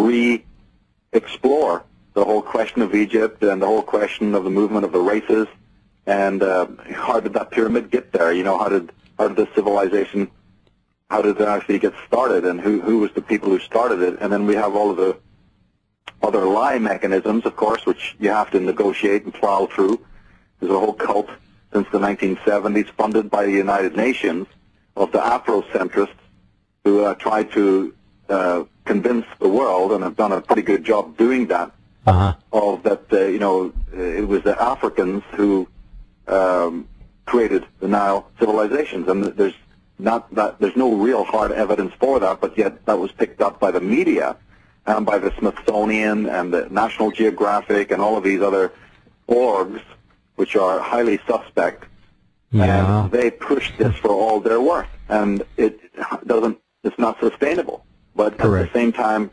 re-explore the whole question of Egypt and the whole question of the movement of the races, and how did that pyramid get there? You know, how did the civilization, how did it actually get started, and who was the people who started it? And then we have all of the other lie mechanisms, of course, which you have to negotiate and plow through. There's a whole cult since the 1970s, funded by the United Nations, of the Afrocentrists, who tried to convince the world, and have done a pretty good job doing that, of that, you know, it was the Africans who created the Nile civilizations, and there's no real hard evidence for that, but yet that was picked up by the media and by the Smithsonian and the National Geographic and all of these other orgs, which are highly suspect, and they push this for all their worth, and it's not sustainable. But at the same time,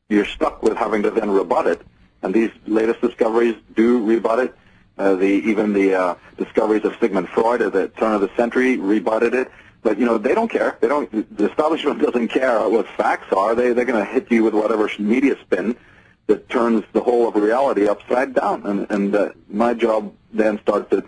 you're stuck with having to then rebut it, and these latest discoveries do rebut it. Even the discoveries of Sigmund Freud at the turn of the century rebutted it. But you know, they don't care. The establishment doesn't care what facts are. They're going to hit you with whatever media spin that turns the whole of reality upside down. And my job then started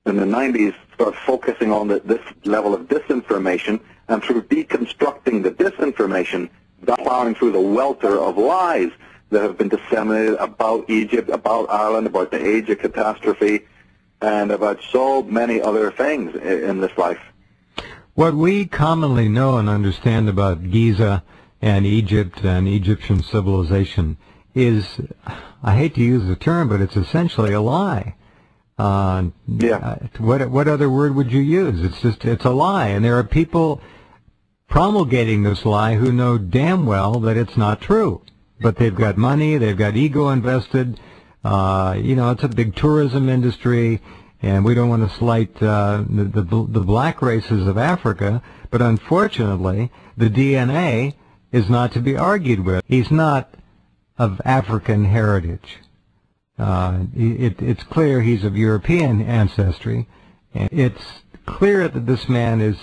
in the 90s, start focusing on this level of disinformation, and through deconstructing the disinformation, plowing through the welter of lies that have been disseminated about Egypt, about Ireland, about the age of catastrophe, and about so many other things in this life. What we commonly know and understand about Giza and Egypt and Egyptian civilization is, I hate to use the term, but it's essentially a lie. What other word would you use? It's a lie, and there are people promulgating this lie who know damn well that it's not true. But they've got money, they've got ego invested. You know, it's a big tourism industry, and we don't want to slight the black races of Africa, but unfortunately, the DNA is not to be argued with. He's not of African heritage. It's clear he's of European ancestry, and it's clear that this man is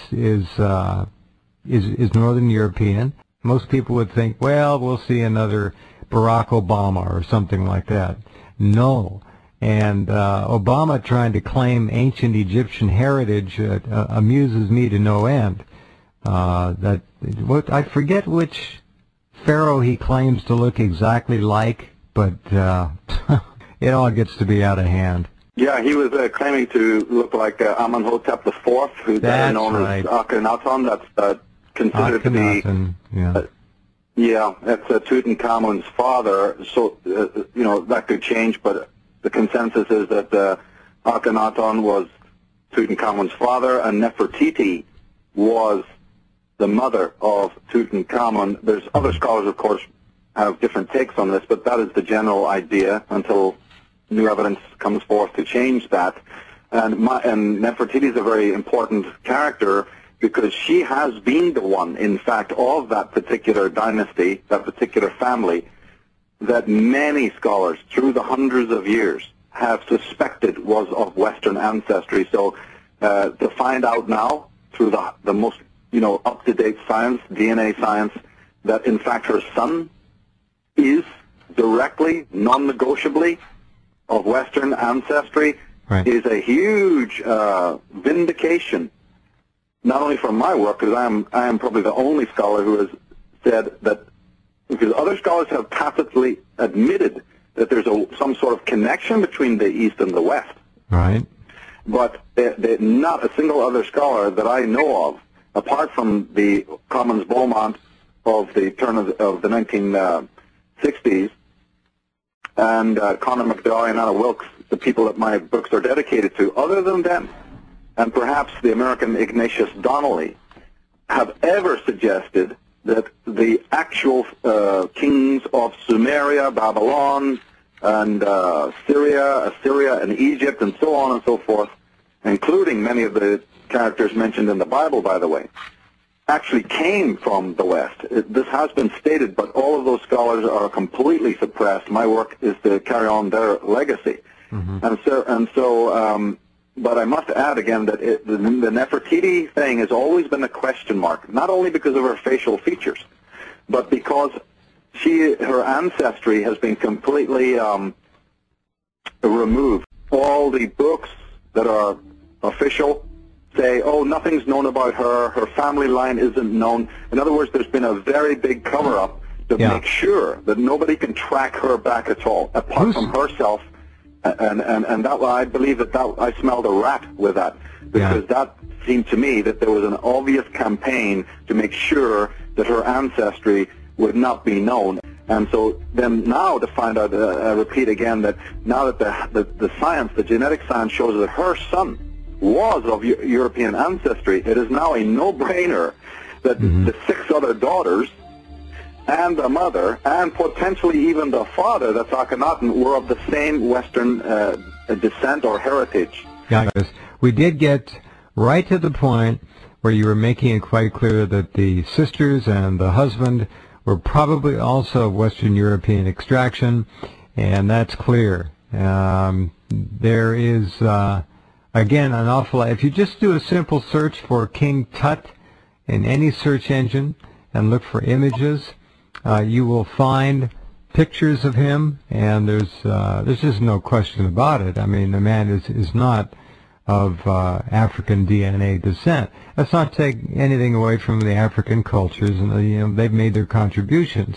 Northern European. Most people would think, well, we'll see another Barack Obama or something like that. No. And Obama trying to claim ancient Egyptian heritage amuses me to no end. I forget which pharaoh he claims to look exactly like, but it all gets to be out of hand. Yeah, he was claiming to look like Amenhotep IV, who's known as Akhenaten. That's considered to be, that's Tutankhamun's father. So, you know, that could change, but the consensus is that Akhenaten was Tutankhamun's father, and Nefertiti was the mother of Tutankhamun. There's other scholars, of course, have different takes on this, but that is the general idea until new evidence comes forth to change that. And Nefertiti is a very important character because she has been the one, in fact, of that particular dynasty, that particular family, that many scholars through the hundreds of years have suspected was of Western ancestry. So to find out now through the most up-to-date science, DNA science, that in fact her son is directly, non-negotiably of Western ancestry is a huge vindication, not only from my work, because I am probably the only scholar who has said that, because other scholars have tacitly admitted that there's some sort of connection between the East and the West. Right. But not a single other scholar that I know of, apart from the Commons Beaumont of the turn of the 1960s, and Conor McDowell and Anna Wilkes, the people that my books are dedicated to, other than them, and perhaps the American Ignatius Donnelly, have ever suggested that the actual kings of Sumeria, Babylon, and Assyria, and Egypt, and so on and so forth, including many of the characters mentioned in the Bible, by the way, actually came from the West. This has been stated, but all of those scholars are completely suppressed. My work is to carry on their legacy. Mm-hmm. But I must add again that the Nefertiti thing has always been a question mark, not only because of her facial features, but because her ancestry has been completely removed. All the books that are official say, oh, nothing's known about her, her family line isn't known. In other words, there's been a very big cover-up to make sure that nobody can track her back at all, apart from herself. And that, I believe that I smelled a rat with that, because that seemed to me that there was an obvious campaign to make sure that her ancestry would not be known. And so then now to find out, I repeat again, that now that the science, the genetic science shows that her son was of European ancestry, it is now a no-brainer that the 6 other daughters and the mother, and potentially even the father, that's Akhenaten, were of the same Western descent or heritage. Yeah, we did get right to the point where you were making it quite clear that the sisters and the husband were probably also of Western European extraction, and that's clear. There is, again, an awful lot. If you just do a simple search for King Tut in any search engine and look for images, you will find pictures of him, and there's just no question about it. I mean, the man is not of African DNA descent. Let's not take anything away from the African cultures, and they've made their contributions.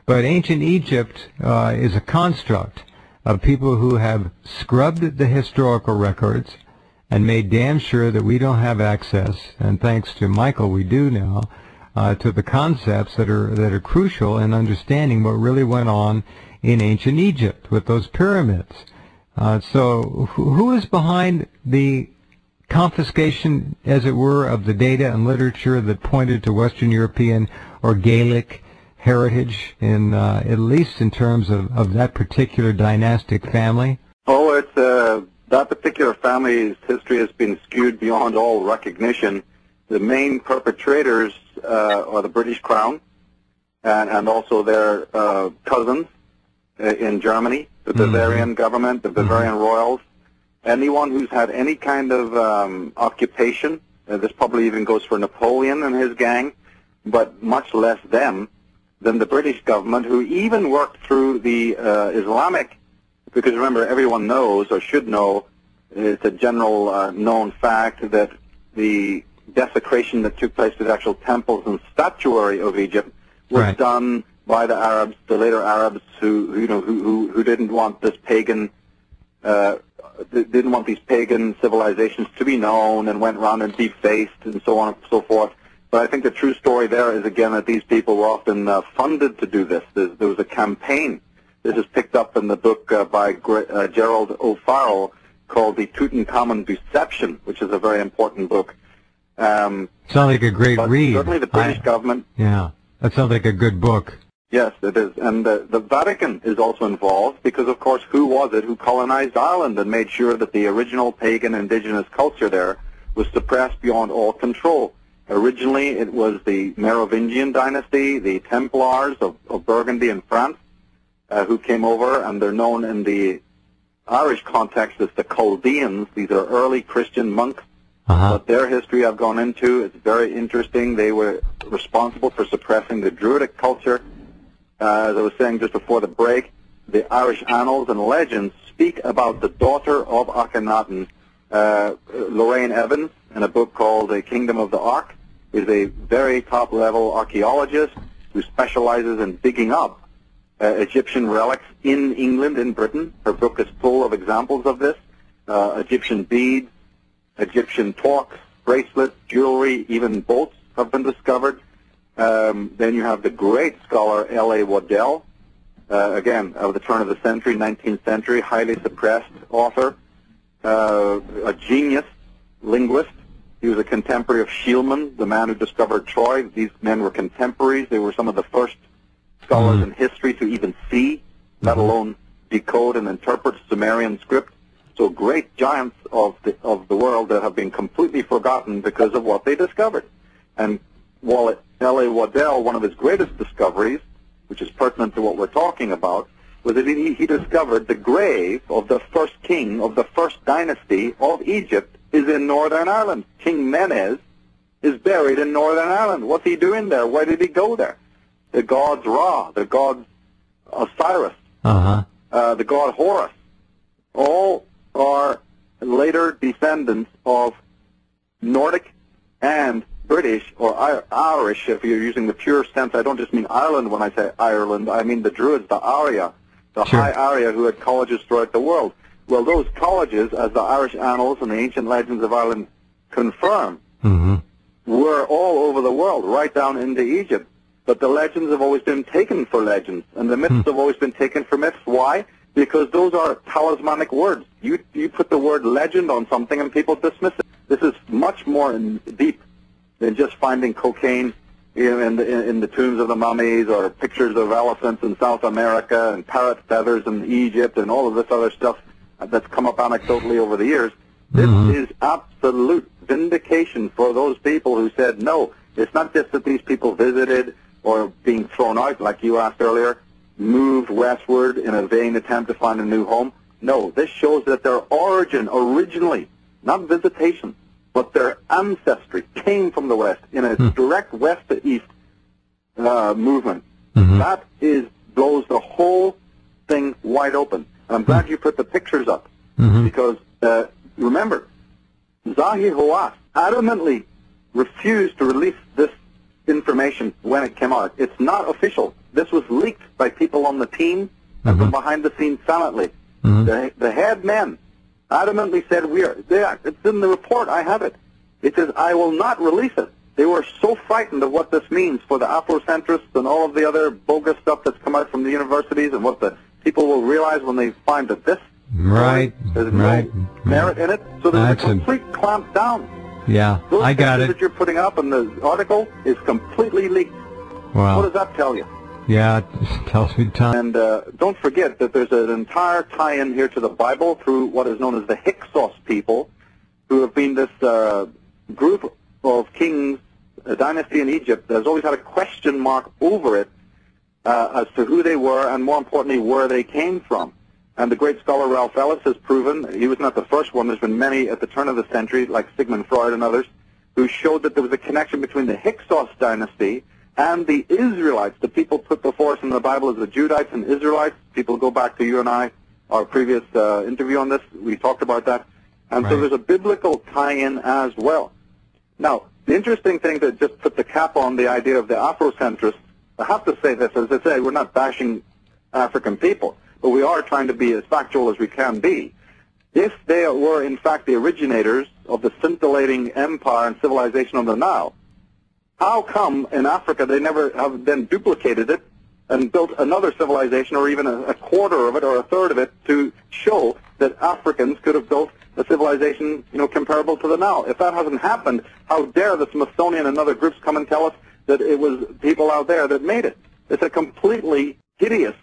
But ancient Egypt is a construct of people who have scrubbed the historical records and made damn sure that we don't have access, and thanks to Michael we do now, to the concepts that are crucial in understanding what really went on in ancient Egypt with those pyramids. So who is behind the confiscation, as it were, of the data and literature that pointed to Western European or Gaelic heritage, in at least in terms of that particular dynastic family? Oh, it's that particular family's history has been skewed beyond all recognition. The main perpetrators are the British Crown and also their cousins in Germany, the Bavarian government, the Bavarian royals. Anyone who's had any kind of occupation, this probably even goes for Napoleon and his gang, but much less them than the British government, who even worked through the Islamic, because remember, everyone knows or should know, it's a general known fact that the desecration that took place to the actual temples and statuary of Egypt was done by the Arabs, the later Arabs, who didn't want this pagan, didn't want these pagan civilizations to be known, and went around and defaced and so on and so forth. But I think the true story there is, again, that these people were often funded to do this. There was a campaign. This is picked up in the book by Gerald O'Farrell called The Tutankhamun Deception, which is a very important book. Sounds like a great read. Certainly the British government. Yeah, that sounds like a good book. Yes, it is. And the Vatican is also involved because, of course, who was it who colonized Ireland and made sure that the original pagan indigenous culture there was suppressed beyond all control? Originally, it was the Merovingian dynasty, the Templars of Burgundy in France, who came over, and they're known in the Irish context as the Chaldeans. These are early Christian monks. But their history I've gone into, it's very interesting. They were responsible for suppressing the Druidic culture. As I was saying just before the break, the Irish annals and legends speak about the daughter of Akhenaten. Lorraine Evans, in a book called The Kingdom of the Ark, is a very top-level archaeologist who specializes in digging up Egyptian relics in England, in Britain. Her book is full of examples of this. Egyptian beads, Egyptian torques, bracelets, jewelry, even boats have been discovered. Then you have the great scholar L.A. Waddell, again, of the turn of the century, 19th century, highly suppressed author, a genius linguist. He was a contemporary of Schielman, the man who discovered Troy. These men were contemporaries. They were some of the first scholars in history to even see, let alone decode and interpret Sumerian script. So great giants of the world that have been completely forgotten because of what they discovered. And while L.A. Waddell, one of his greatest discoveries, which is pertinent to what we're talking about, was that he discovered the grave of the first king of the first dynasty of Egypt is in Northern Ireland. King Menes is buried in Northern Ireland. What's he doing there? Why did he go there? the gods Ra, the gods Osiris, the god Horus, all are later descendants of Nordic and British or Irish, if you're using the pure sense. I don't just mean Ireland when I say Ireland. I mean the Druids, the Arya, the High Arya who had colleges throughout the world. Well, those colleges, as the Irish annals and the ancient legends of Ireland confirm, were all over the world, right down into Egypt. But the legends have always been taken for legends, and the myths have always been taken for myths. Why? Because those are talismanic words. You put the word legend on something and people dismiss it. This is much more deep than just finding cocaine in the tombs of the mummies, or pictures of elephants in South America and parrot feathers in Egypt and all of this other stuff that's come up anecdotally over the years. This is absolute vindication for those people who said, no, it's not just that these people visited or being thrown out, like you asked earlier, moved westward in a vain attempt to find a new home. No, this shows that their origin originally, not visitation, but their ancestry came from the West in a direct west to east movement. That blows the whole thing wide open. And I'm glad you put the pictures up, because remember, Zahi Hawass adamantly refused to release this information when it came out. It's not official. This was leaked by people on the team and from behind the scenes silently. The head men adamantly said, it's in the report, I have it. It says, I will not release it. They were so frightened of what this means for the Afrocentrists and all of the other bogus stuff that's come out from the universities, and what the people will realize when they find that this there's no merit in it. So there's a complete clamp down. Yeah, Those I got it. that you're putting up in the article is completely leaked. Wow. What does that tell you? Yeah, it tells me time. And don't forget that there's an entire tie-in here to the Bible through what is known as the Hyksos people, who have been this group of kings, a dynasty in Egypt that has always had a question mark over it as to who they were, and more importantly, where they came from. And the great scholar Ralph Ellis has proven, he was not the first one, there's been many at the turn of the century, like Sigmund Freud and others, who showed that there was a connection between the Hyksos dynasty and the Israelites. The people put before us in the Bible as the Judites and Israelites. People go back to you and I, our previous interview on this, we talked about that. And so there's a biblical tie-in as well. Now, the interesting thing to just put the cap on the idea of the Afrocentrists, I have to say this, as I say, we're not bashing African people, but we are trying to be as factual as we can be. If they were, in fact, the originators of the scintillating empire and civilization of the Nile, how come in Africa they never have then duplicated it and built another civilization, or even a quarter of it or a third of it, to show that Africans could have built a civilization, comparable to the Nile? If that hasn't happened, how dare the Smithsonian and other groups come and tell us that it was people out there that made it? It's a completely hideous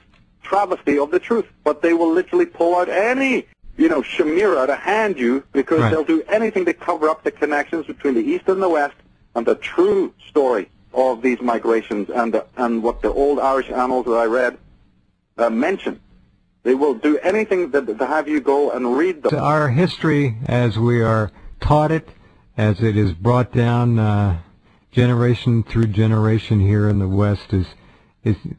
travesty of the truth. But they will literally pull out any, chimera to hand you, because they'll do anything to cover up the connections between the East and the West and the true story of these migrations and what the old Irish annals that I read mention. They will do anything to have you go and read them. Our history, as we are taught it, as it is brought down generation through generation here in the West, is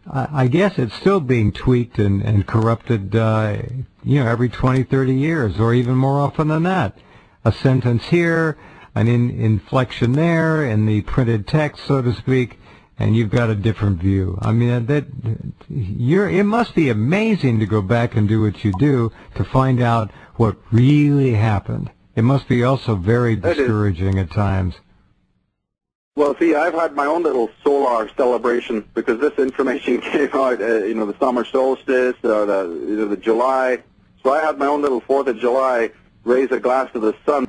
I guess it's still being tweaked and corrupted, every 20, 30 years, or even more often than that. A sentence here, an inflection there, in the printed text, so to speak, and you've got a different view. I mean, it must be amazing to go back and do what you do to find out what really happened. It must be also very discouraging at times. Well, see, I've had my own little solar celebration, because this information came out, the summer solstice, or the July. So I had my own little 4th of July, raise a glass to the sun.